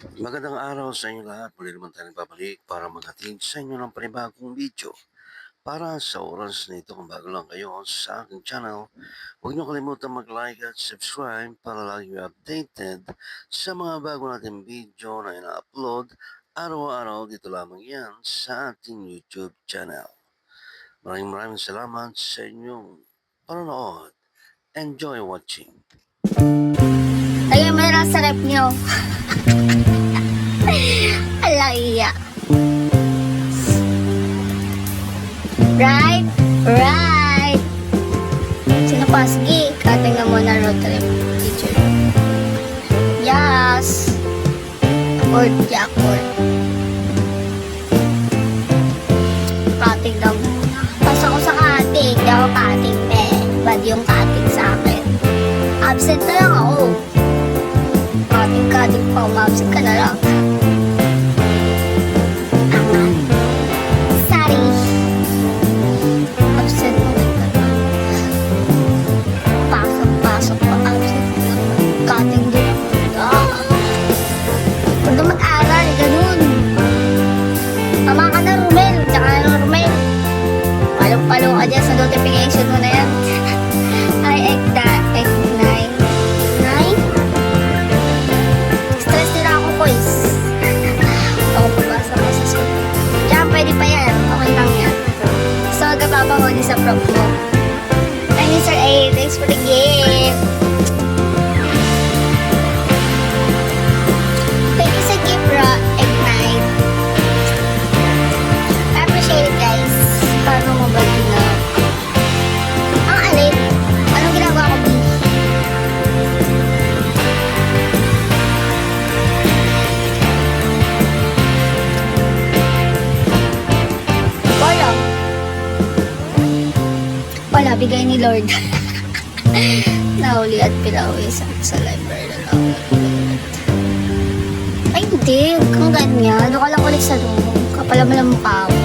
Magandang araw sa inyo lahat. Muli naman tayo nagbabalik para maghatid sa inyo ng panibagong video. Para sa oras na ito, kung bago lang kayo sa aking channel, huwag niyo kalimutan mag-like at subscribe para lagi kayo updated sa mga bago nating video na ina-upload araw-araw dito lamang yan sa ating YouTube channel. Maraming salamat sa inyong panonood. Enjoy watching. Lagyan mo na sa rep nyo. Alaya. Right? Right. Sino pa? Sige, kating na muna road trip. Teacher. Yes. Or Jackpot. Kating na muna. Pasok ko sa kating. Di ako kating, pe. Bad yung kating sa akin. Absent na lang ako. Kating pa, umabsent ka na lang. Sorry. Absent mo rin ka na. Pasok pa, absent ka na. Kating din. Huwag na mag-aral, ganun. Tama ka na, Romel. Tsaka na, Romel. Palong-palo ka dyan sa notification mo na yan. Ay, X9. Stress nila ako, boys. Ako pabasa ko sa school. Diyan, pwede pa yan. Okay lang yan. So, magpapahuli sa prop mo. Thank you, Sir A. Thanks for the gift. Thank you sa gift, Ignite. I appreciate it, guys. Paano mo ba na? Ang alin? Anong ginagawa ko, B? Wala, bigay ni Lord. Nahuli at pinauwi sa library na lang. Ay, hindi. Huwag kang ganyan. Doon ka lang ulit sa room. Kapala mo lang mukha mo.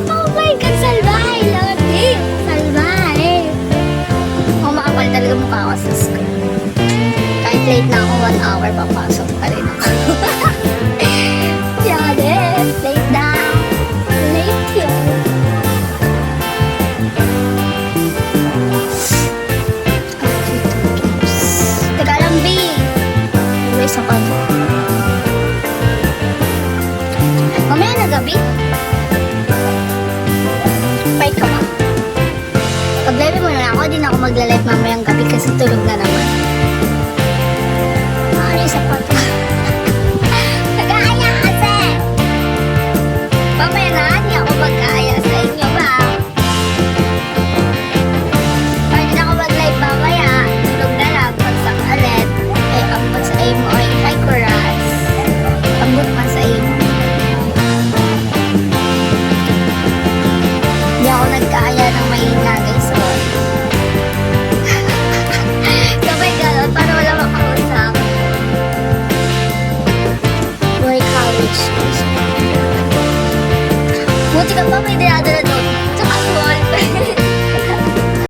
Oh my God, salbahe, Lordy. Salbahe. Oh, makapal talaga mukha ko sa school. Kahit late na ako, 1 hour, papasok pa rin ako. Yade, late na. Late yun. Sa pato. Mamaya na gabi. Fight ka ba? Pag-live mo na ako, di na ako magla-live mamayang gabi kasi tulog na naman. Ano yung sapato? Nag-aaya kasi! Mamaya na, di ako mag-aaya sa inyo ba? Pag di na ako mag-live mamaya, tulog na lang, pagsak ulit. Ambot sa iyo mo ay kay Coraz. Ambot pa sa iyo. Hindi ako nagkaya ng mahina, guys. So, sabay gano'n, para wala makausap. Roy College. Buti ka pa,